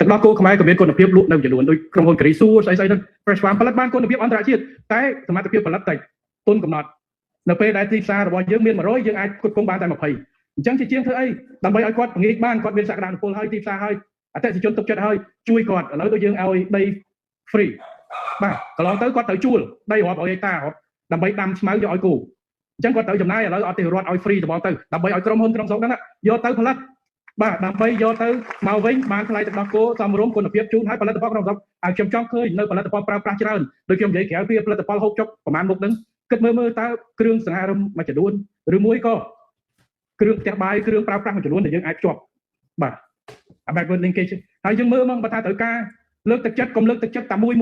ទឹកដោះគោខ្មែរក៏មានគុណភាពលក់នៅចំនួនដូចក្រុមហ៊ុន Garisu ស្អីៗហ្នឹង Fresh Farm ផលិតបានគុណភាពអន្តរជាតិតែសមត្ថភាពផលិតតិចទុនកំណត់នៅពេលដែលទីផ្សាររបស់យើងមាន100យើងអាចផ្គត់ផ្គង់បានតែ20អញ្ចឹងជាជាងធ្វើអីដើម្បីឲ្យគាត់ពង្រីកបានគាត់មានសក្តានុពលហើយទីផ្សារហើយអតិថិជនទុកចិត្តហើយជួយគាត់ឥឡូវដូចយើងឲ្យដី free បាទកន្លងទៅគាត់ត្រូវជួលដីរាប់រយហិកតាដើម្បីដាំស្មៅយកឲ្យគោអញ្ចឹងគាត់ត្រូវចំណាយឥឡូវអត់ទេរត់ឲ្យ free ត្បូងទៅដើម្បីឲ្យក្រុមហ៊ុនក្នុងស្រុកហ្នឹងយកទៅផលិតបាទដើម្បីយកទៅមកវិញបានថ្លៃទឹកដោះគោសមរម្យគុណភាពជូនឲ្យផលិតផលក្នុងស្រុកឲ្យខ្ញុំចង់ឃើញនៅផលិតផលប្រើប្រាស់ច្រើនដូចខ្ញុំនិយាយក្រៅពីផលិតផលហូបចុកប្រហែលមុខហ្នឹងគិតមើលតើគ្រឿងសង្ហារឹមមួយចំនួនឬមួយក៏គ្រឿងផ្ទះបាយគ្រឿងប្រើប្រាស់មួយចំនួនដែលយើងអាចភ្ជាប់បាទអា backward linkage ហើយយើងមើលមកបើថាត្រូវការលើកទឹកចិត្តកុំលើកទឹកចិត្តតែមួយ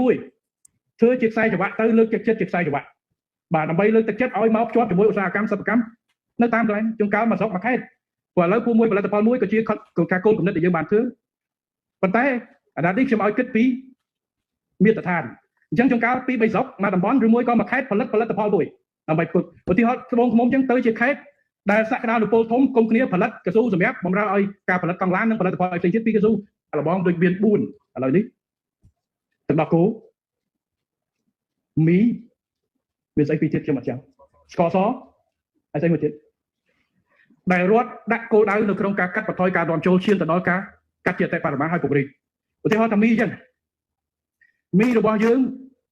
ធ្វើជាខ្សែចង្វាក់ទៅលើកទឹកចិត្តជាខ្សែចង្វាក់បាទដើម្បីលើកទឹកចិត្តឲ្យមកភ្ជាប់ជាមួយឧស្សាហកម្មសិប្បកម្មនៅតាមកន្លែងជួនកាលមកស្រុកមកខេត្តព្រោះឥឡូវពូមួយផលិតផលមួយក៏ជាការគោលគំនិតដែលយើងបានធ្វើប៉ុន្តែអានេះខ្ញុំឲ្យគិតពីមាត្រដ្ឋានអញ្ចឹងជួនកាលពី3ស្រុកមកតំបន់ឬមួយក៏មកខេត្តផលិតផលមួយដើម្បីផ្គត់ឧទាហរណ៍ត្បូងឃ្មុំអញ្ចឹងទៅជាខេត្តដែលសក្តានុពលធំគុំគ្នាផលិតកស៊ូសម្រាប់បម្រើឲ្យការផលិតកង់ឡាននិងផលិតផលផ្សេងទៀតពីកស៊ូលបងដូចមាន4ឥឡូវនេះទឹកដោះគោមីមានស្អីពីទៀតខ្ញុំអត់ចាំស្ករសហើយស្អីមួយទៀតដែលរដ្ឋដាក់គោលដៅនៅក្នុងការកាត់បន្ថយការនាំចូលឈានទៅដល់ការកាត់ជាអតិបរមាឲ្យពង្រីកឧទាហរណ៍ថាមីអញ្ចឹងមីរបស់យើង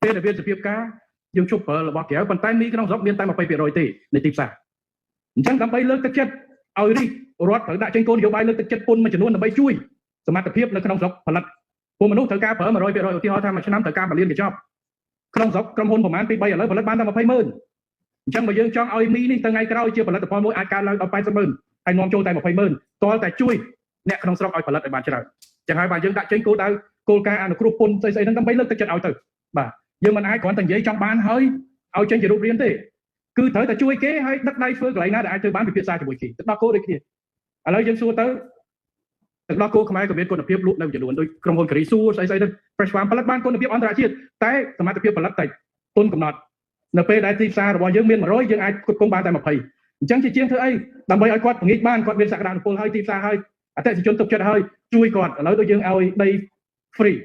ពេលដែលវាសភាពការយើងជប់ប្រើរបស់ក្រៅប៉ុន្តែមីក្នុងស្រុកមានតែ20%ទេនៃទីផ្សារអញ្ចឹងដើម្បីលើកទឹកចិត្តឲ្យរីករដ្ឋត្រូវដាក់ចេញគោលនយោបាយលើកទឹកចិត្តពន្ធមួយចំនួនដើម្បីជួយសមត្ថភាពនៅក្នុងស្រុកផលិតពលមនុស្សត្រូវការប្រើ100%ឧទាហរណ៍ថាមួយឆ្នាំត្រូវការ1លានកញ្ចប់ក្នុងស្រុកក្រុមហ៊ុនប្រមាណពី3ឥឡូវផលិតបានតែ200000អញ្ចឹងបើយើងចង់ឲ្យមីនេះទៅថ្ងៃក្រោយជាផលិតផលមួយអាចកើនឡើងដល់80000ហើយនាំចូលតែ20000តើតែជួយអ្នកក្នុងស្រុកឲ្យផលិតឲ្យបានច្រើនអញ្ចឹងហើយបើយើងដាក់ចេញគោលដៅគោលការណ៍អនុគ្រោះពន្ធស្អីៗហ្នឹងដើម្បីលើកទឹកចិត្តឲ្យទៅបាទយើងមិនអាចគ្រាន់តែនិយាយចង់បានហើយឲ្យចេញជារូបរាងទេគឺត្រូវតែជួយគេឲ្យដឹកដៃធ្វើកន្លែងណាដែលអាចធ្វើបានពិភាក្សាជាមួយគេទឹកដោះគោដូចគ្នាឥឡូវយើងសួរទៅទឹកដោះគោខ្មែរក៏មានគុណភាពលក់នៅចំនួនដូចក្រុមហ៊ុន Garisu ស្អីៗទៅ Fresh Farm ផលិតបានគុណភាពអន្តរជាតិតែសមត្ថភាពផលិតតិចទុនកំណត់នៅពេលដែលទីផ្សាររបស់យើងមាន100យើងអាចផ្គត់ផ្គង់បានតែ20អញ្ចឹងជាជាងធ្វើអីដើម្បីឲ្យគាត់ពង្រីកបានគាត់មានសក្តានុពលហើយទីផ្សារហើយអតិថិជនទុកចិត្តហើយជួយគាត់ឥឡូវដូចយើងឲ្យដី free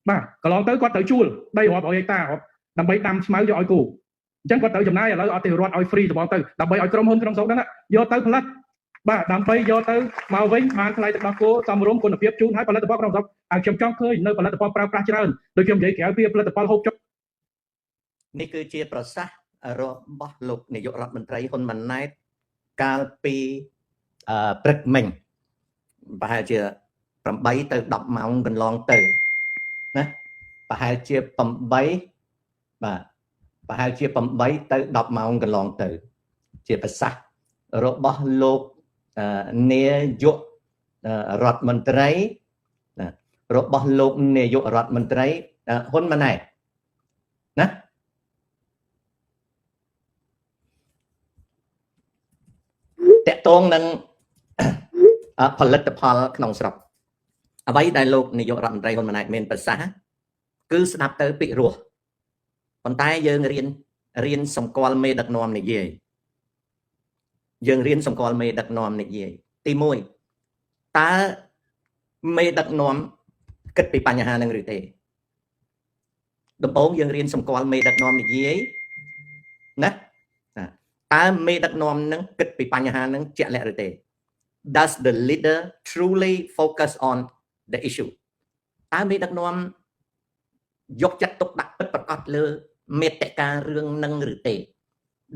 បាទកន្លងទៅគាត់ត្រូវជួលដីរាប់រយហិកតាដើម្បីដាំស្មៅយកឲ្យគោអញ្ចឹងគាត់ត្រូវចំណាយឥឡូវអត់ទេរត់ឲ្យ free ត្បូងទៅដើម្បីឲ្យក្រុមហ៊ុនក្នុងស្រុកហ្នឹងយកទៅផលិតបាទដើម្បីយកទៅមកវិញបានថ្លៃទឹកដោះគោសមរម្យគុណភាពជូនឲ្យផលិតផលក្នុងស្រុកហើយខ្ញុំចង់ឃើញនៅផលិតផលប្រើប្រាស់ច្រើនដូចខ្ញុំនិយាយក្រៅពីផលិតផលហូបចុកនេះគឺជាប្រសាសន៍របស់លោកនាយករដ្ឋមន្ត្រីហ៊ុនម៉ាណែតកាលពីព្រឹកមិញប្រហែលជា8ទៅ10ម៉ោងកន្លងទៅណាប្រហែលជា8បាទប្រហែលជា8ទៅ10ម៉ោងកន្លងទៅជាប្រសាសន៍របស់លោកនាយករដ្ឋមន្ត្រីរបស់លោកនាយករដ្ឋមន្ត្រីហ៊ុនម៉ាណែតណាតកតងនឹងផលិតផលក្នុងស្រុកអ្វីដែលលោកនាយករដ្ឋមន្ត្រីហ៊ុនម៉ាណែតមានប្រសាសន៍គឺស្ដាប់ទៅពីរោះប៉ុន្តែយើងរៀនសម្គាល់មេដឹកនាំនិយាយយើងរៀនសម្គាល់មេដឹកនាំនិយាយទី1តើមេដឹកនាំគិតពីបញ្ហានឹងឬទេដំបូងយើងរៀនសម្គាល់មេដឹកនាំនិយាយណាតើមេដឹកនាំនឹងគិតពីបញ្ហានឹងជាក់លាក់ឬទេ Does the leader truly focus on the issue តើមេដឹកនាំយកចិត្តទុកដាក់ពិតប្រាកដលើមេត្តារឿងនឹងឬទេ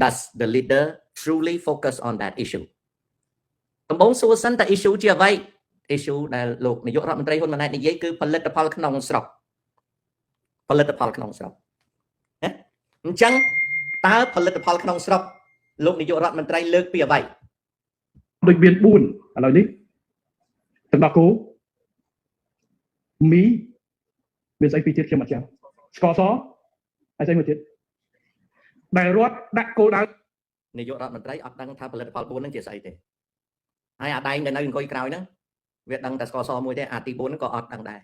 Does the leader truly focus on that issue ដំបូងសួរសិនតើ issue ជាអ្វី issue ដែលលោកនាយករដ្ឋមន្ត្រីហ៊ុនម៉ាណែតនិយាយគឺផលិតផលក្នុងស្រុកផលិតផលក្នុងស្រុកណាអញ្ចឹងតើផលិតផលក្នុងស្រុកលោកនាយករដ្ឋមន្ត្រីលើកពីអ្វីដូចមាន4ឥឡូវនេះទឹកដោះគោមីមានស្អីពីទៀតខ្ញុំអត់ចាំស្ករសហើយស្អីមួយទៀតដែលរដ្ឋដាក់គោលដៅនាយករដ្ឋមន្ត្រីអត់ដឹងថាផលិតផល4ហ្នឹងជាស្អីទេហើយអាដែងដែលនៅអង្គុយក្រោយហ្នឹងវាដឹងតែស្ករសមួយទេអាទី4ហ្នឹងក៏អត់ដឹងដែរ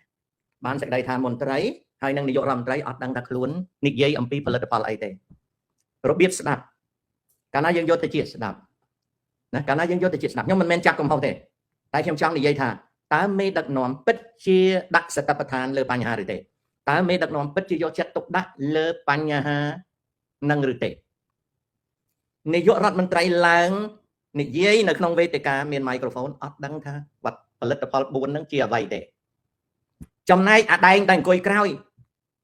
បានសេចក្តីថាមន្ត្រីហើយនឹងនាយករដ្ឋមន្ត្រីអត់ដឹងថាខ្លួននិយាយអំពីផលិតផលអីទេរបៀបស្ដាប់កាលណាយើងយកទៅជាស្ដាប់ណាកាលណាយើងយកទៅជាស្ដាប់ខ្ញុំមិនមែនចាប់កំហុសទេតែខ្ញុំចង់និយាយថា តើមេដឹកនាំពិតជាដាក់សតបដ្ឋានលើបញ្ហាឬទេតើមេដឹកនាំពិតជាយកចិត្តទុកដាក់លើបញ្ហានឹងឬទេនាយករដ្ឋមន្ត្រីឡើងនិយាយនៅក្នុងវេទិកាមានមីក្រូហ្វូនអត់ដឹងថាវត្តផលិតផល4ហ្នឹងជាអ្វីទេចំណែកអាដែងតែអង្គុយក្រោយ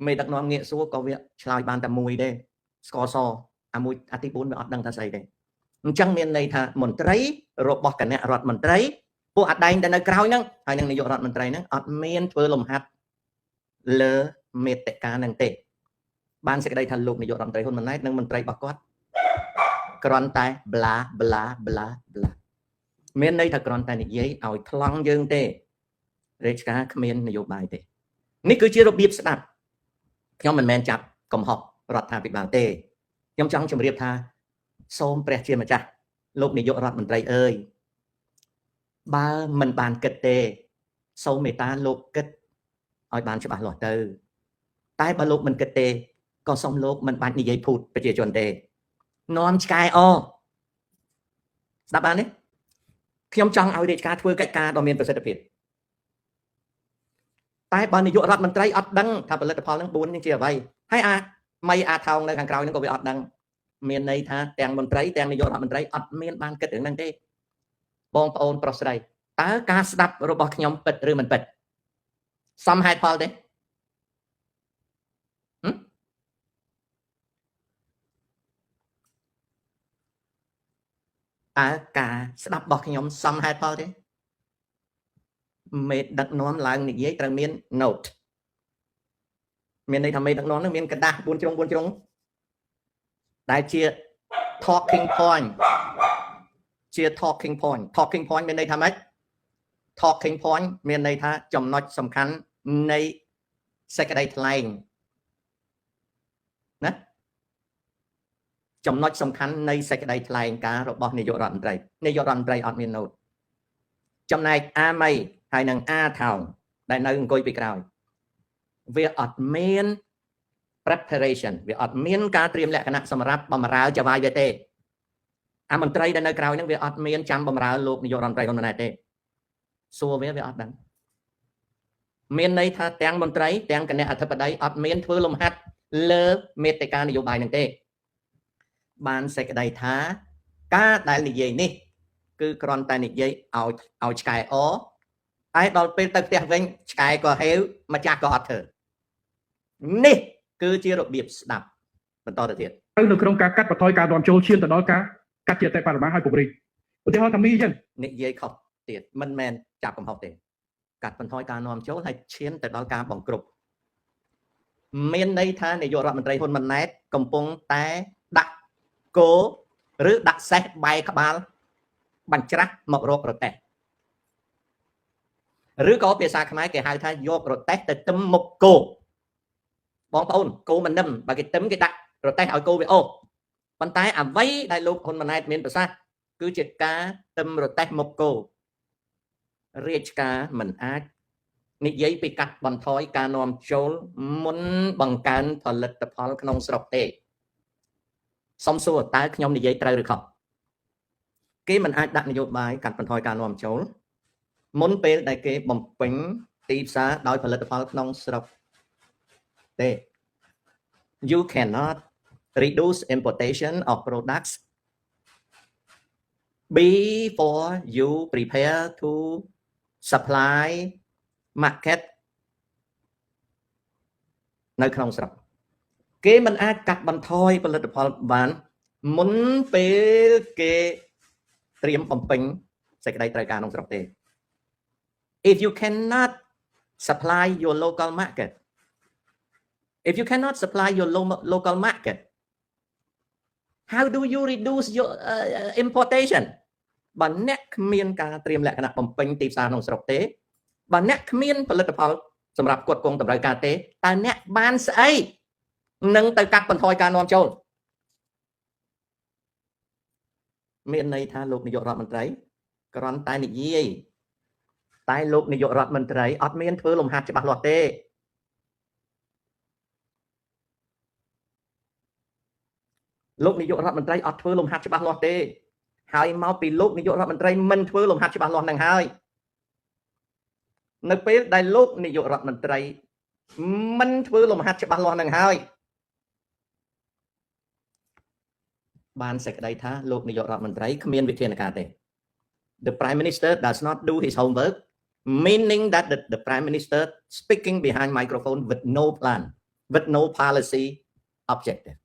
មេដឹកនាំងាកសួរក៏វាឆ្លើយបានតែមួយទេស្ករសអាមួយអាទី4វាអត់ដឹងថាស្អីទេអញ្ចឹងមានន័យថាមន្ត្រីរបស់គណៈរដ្ឋមន្ត្រីពួកអាដែងតែនៅក្រោយហ្នឹងហើយនឹងនាយករដ្ឋមន្ត្រីហ្នឹងអត់មានធ្វើលំហាត់លើមេតិកាហ្នឹងទេបានសេចក្តីថាលោកនាយករដ្ឋមន្ត្រីហ៊ុនម៉ាណែតនិងមន្ត្រីរបស់គាត់គ្រាន់តែ bla bla bla bla មានន័យថាគ្រាន់តែនិយាយឲ្យថ្លង់យើងទេរាជការគ្មាននយោបាយទេនេះគឺជារបៀបស្ដាប់ខ្ញុំមិនមែនចាប់កំហុសរដ្ឋាភិបាលទេខ្ញុំចង់ជម្រាបថាសូមព្រះជាម្ចាស់លោកនាយករដ្ឋមន្ត្រីអើយបើមិនបានគិតទេសូមមេត្តាលោកគិតឲ្យបានច្បាស់លាស់ទៅតែបើលោកមិនគិតទេក៏សូមលោកមិនបាច់និយាយភូតប្រជាជនទេនាំឆ្កែអស្ដាប់បានទេខ្ញុំចង់ឲ្យរាជការធ្វើកិច្ចការដ៏មានប្រសិទ្ធភាពតែបើនាយករដ្ឋមន្ត្រីអត់ដឹងថាផលិតផលនឹង4នេះជាអ្វីហើយអាថោងនៅខាងក្រោយនឹងក៏វាអត់ដឹងមានន័យថាទាំងមន្ត្រីទាំងនាយករដ្ឋមន្ត្រីអត់មានបានគិតរឿងហ្នឹងទេបងប្អូនប្រុសស្រីតើការស្ដាប់របស់ខ្ញុំពិតឬមិនពិតសមហេតុផលទេតើការស្ដាប់របស់ខ្ញុំសមហេតុផលទេមេដឹកនាំឡើងនិយាយត្រូវមាន note មានន័យថាមេដឹកនាំនឹងមានកដាស់4ជ្រុងដែលជា talking point ជា talking point មានន័យថាម៉េច talking point មានន័យថាចំណុចសំខាន់នៃសេចក្តីថ្លែងណាចំណុចសំខាន់នៃសេចក្តីថ្លែងការណ៍របស់នាយករដ្ឋមន្ត្រីអត់មាន note ចំណែកអាមីហើយនឹងអាថោងដែលនៅអង្គុយពីក្រោយវាអត់មាន preparation វាអត់មានការត្រៀមលក្ខណៈសម្រាប់បម្រើចវាយវាទេអាមន្ត្រីដែលនៅក្រោយហ្នឹងវាអត់មានចាំបម្រើលោកនាយករដ្ឋមន្ត្រីហ៊ុនម៉ាណែតទេសួរវាអត់ដឹងមានន័យថាទាំងមន្ត្រីទាំងគណៈអធិបតីអត់មានធ្វើលំហាត់លើមេតិកានយោបាយហ្នឹងទេបានសេចក្តីថាការដែលនិយាយនេះគឺគ្រាន់តែនិយាយឲ្យឆ្កែអតែដល់ពេលទៅផ្ទះវិញឆ្កែក៏ហេវម្ចាស់ក៏អត់ធ្វើនេះគឺជារបៀបស្ដាប់បន្តទៅទៀតនៅក្នុងការកាត់បន្ថយការនាំចូលឈានទៅដល់ការកាត់ជាតែបរិមាណឲ្យពង្រីកឧទាហរណ៍ថាមីអញ្ចឹងនិយាយខុសទៀតមិនមែនចាប់កំហុសទេកាត់បន្ថយការនាំចូលហើយឈានទៅដល់ការបង្គ្រប់មានន័យថានាយករដ្ឋមន្ត្រីហ៊ុនម៉ាណែតកំពុងតែដាក់គោឬដាក់សេះបែកក្បាលបញ្ច្រាស់មករករទេះឬក៏ភាសាខ្មែរគេហៅថាយករទេះទៅទឹមមុខគោបងប្អូនគោមិននឹមបើគេទឹមគេដាក់រទេះឲ្យគោវាអូសប៉ុន្តែអ្វីដែលលោកហ៊ុនម៉ាណែតមានប្រសាសន៍គឺជាការទឹមរទេះមុខគោរាជការមិនអាចនិយាយពីកាត់បន្ថយការនាំចូលមុនបង្កើនផលិតផលក្នុងស្រុកទេសុំសួរតើខ្ញុំនិយាយត្រូវឬខុសគេមិនអាចដាក់នយោបាយកាត់បន្ថយការនាំចូលមុនពេលដែលគេបំពេញទីផ្សារដោយផលិតផលក្នុងស្រុកទេ You cannot reduce importation of products before you prepare to supply market នៅក្នុងស្រុកគេមិនអាចកាត់បន្ថយផលិតផលបានមុនពេលគេត្រៀមបំពេញសេចក្តីត្រូវការក្នុងស្រុកទេ If you cannot supply your local market local market how do you reduce your importation បើអ្នកគ្មានការត្រៀមលក្ខណៈបំពេញទីផ្សារក្នុងស្រុកទេបើអ្នកគ្មានផលិតផលសម្រាប់គ្រប់គ្រងតម្រូវការទេតើអ្នកបានស្អីនឹងទៅកាត់បន្ថយការនាំចូលមានន័យថាលោកនាយករដ្ឋមន្ត្រីគ្រាន់តែនិយាយតែលោកនាយករដ្ឋមន្ត្រីអត់មានធ្វើលំហាត់ច្បាស់លាស់ទេលោកនាយករដ្ឋមន្ត្រីអត់ធ្វើលំហាត់ច្បាស់លាស់ទេហើយមកពីលោកនាយករដ្ឋមន្ត្រីមិនធ្វើលំហាត់ច្បាស់លាស់នឹងហើយ នៅពេលដែលលោកនាយករដ្ឋមន្ត្រីមិនធ្វើលំហាត់ច្បាស់លាស់នឹងហើយបានសេចក្តីថាលោកនាយករដ្ឋមន្ត្រីគ្មានវិធានការទេ The Prime Minister does not do his homework, meaning that the Prime Minister speaking behind microphone with no plan, with no policy objective.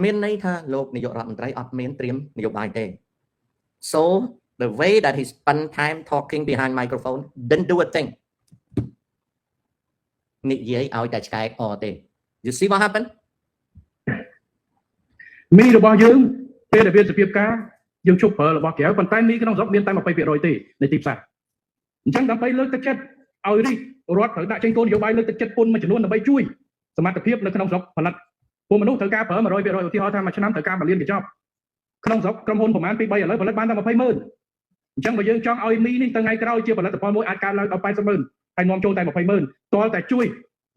មានន័យថាលោកនាយករដ្ឋមន្ត្រីអត់មានត្រៀមនយោបាយទេ So the way that he spent time talking behind microphone didn't do a thing និយាយឲ្យតែឆ្កែអទេ You see what happened មីរបស់យើងពេលដែលមានសភាពការយើងជប់ប្រើរបស់ក្រៅប៉ុន្តែមីក្នុងស្រុកមានតែ 20% ទេនៃទីផ្សារអញ្ចឹងដើម្បីលើកទឹកចិត្តឲ្យរដ្ឋត្រូវដាក់ចេញគោលនយោបាយលើកទឹកចិត្តពន្ធមួយចំនួនដើម្បីជួយសមត្ថភាពនៅក្នុងស្រុកផលិតពួកមនុស្សត្រូវការប្រើ 100% ឧទាហរណ៍ថាមួយឆ្នាំត្រូវការ1លានកញ្ចប់ក្នុងស្រុកក្រុមហ៊ុនប្រមាណ 2-3 ឥឡូវផលិតបានតែ 20,000 អញ្ចឹងបើយើងចង់ឲ្យមីនេះទៅថ្ងៃក្រោយជាផលិតផលមួយអាចកើនឡើងដល់ 80,000 ហើយនាំចូលតែ 20,000 ទាល់តែជួយ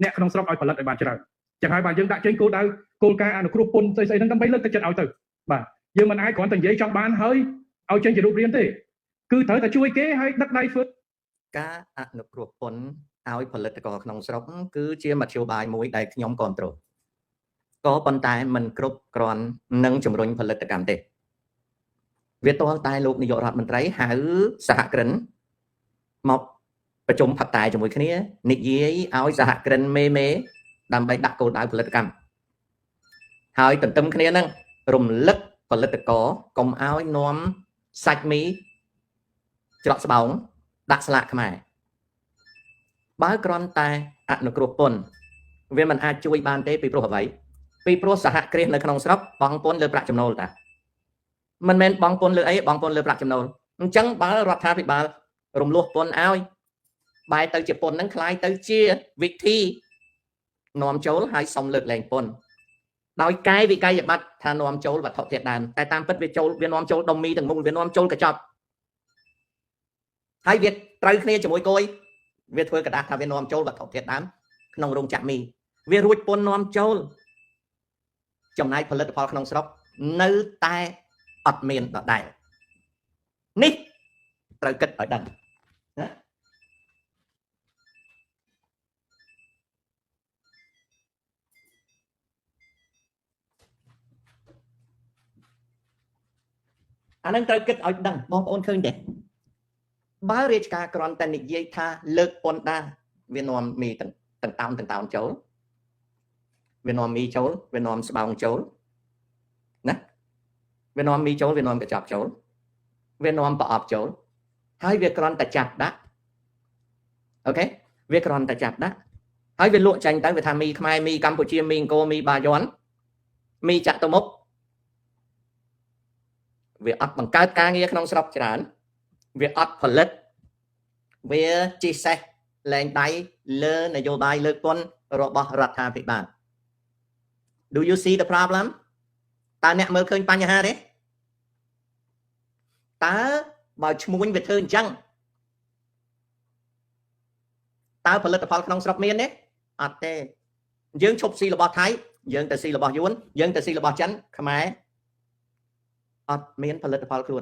អ្នកក្នុងស្រុកឲ្យផលិតឲ្យបានច្រើនចឹងហើយបានយើងដាក់ចេញគោលដៅគោលការណ៍អនុគ្រោះពន្ធស្អីៗហ្នឹងដើម្បីលើកទឹកចិត្តឲ្យទៅបាទយើងមិនអាចគ្រាន់តែនិយាយចង់បានហើយឲ្យចេញជារូបរាងទេគឺត្រូវតែជួយគេឲ្យដឹកដៃធ្វើការអនុគ្រោះពន្ធឲ្យផលិតករក្នុងស្រុកគឺជាមធ្យោបាយមួយដែលខ្ញុំគ្រប់គ្រងក៏ប៉ុន្តែมันគ្រប់គ្រាន់នឹងជំរុញផលិតកម្មទេវាទាល់តែលោកនាយករដ្ឋមន្ត្រីហៅសហគ្រិនមកប្រជុំផាត់តែជាមួយគ្នានិយាយឲ្យសហគ្រិនមេដើម្បីដាក់គោលដៅផលិតកម្មហើយទន្ទឹមគ្នានឹងរំលឹកផលិតករកុំឲ្យនាំសាច់មីច្រកស្បោងដាក់ស្លាកខ្មែរបើគ្រាន់តែអនុគ្រោះពន្ធវាមិនអាចជួយបានទេពីព្រោះអ្វីពីព្រោះសហគ្រាសនៅក្នុងស្រុកបង់ពន្ធលើប្រាក់ចំណូលតាមិនមែនបង់ពន្ធលើអីបង់ពន្ធលើប្រាក់ចំណូលអញ្ចឹងបើរដ្ឋាភិបាលរំលោះពន្ធឲ្យបែរទៅជាពន្ធហ្នឹងคล้ายទៅជាវិធីនាំចូលហើយសុំលើកលែងពន្ធដោយកែវិក័យប័ត្រថានាំចូលវត្ថុធាតុដើមតែតាមពិតវាចូលវានាំចូលដុំមីទាំងមូលវានាំចូលកញ្ចប់ហើយវាត្រូវគ្នាជាមួយគយវាធ្វើกระดาษថាវានាំចូលវត្ថុធាតុដើមក្នុងរោងចក្រមីវារួចពន្ធនាំចូលចំណាយផលិតផលក្នុងស្រុកនៅតែអត់មានដដែលនេះត្រូវគិតឲ្យដឹងណាអានឹងត្រូវគិតឲ្យដឹងបងប្អូនឃើញទេបើរាជការគ្រាន់តែនិយាយថាលើកពន្ធដារវានាំមីទាំងតោនចូលវានាំមីចូលវានាំស្បោងចូលណាវានាំមីចូលវានាំកញ្ចប់ចូលវានាំប្រអប់ចូលហើយវាគ្រាន់តែចាប់ដាក់អូខេវាគ្រាន់តែចាប់ដាក់ហើយវាលក់ចាញ់ទៅវាថាមីខ្មែរមីកម្ពុជាមីអង្គរមីបាយ័នមីចតុមុខវាអត់បង្កើតការងារក្នុងស្រុកច្រើនវាអត់ផលិតវាជិះសេះលែងដៃលើនយោបាយលើកពន្ធរបស់រដ្ឋាភិបាល Do you see the problem តើអ្នកមើលឃើញបញ្ហាទេតើបើឈ្មួញវាធ្វើអញ្ចឹងតើផលិតផលក្នុងស្រុកមានទេអត់ទេយើងឈប់ស៊ីរបស់ថៃយើងទៅស៊ីរបស់យួនយើងទៅស៊ីរបស់ចិនខ្មែរអត់មានផលិតផលខ្លួន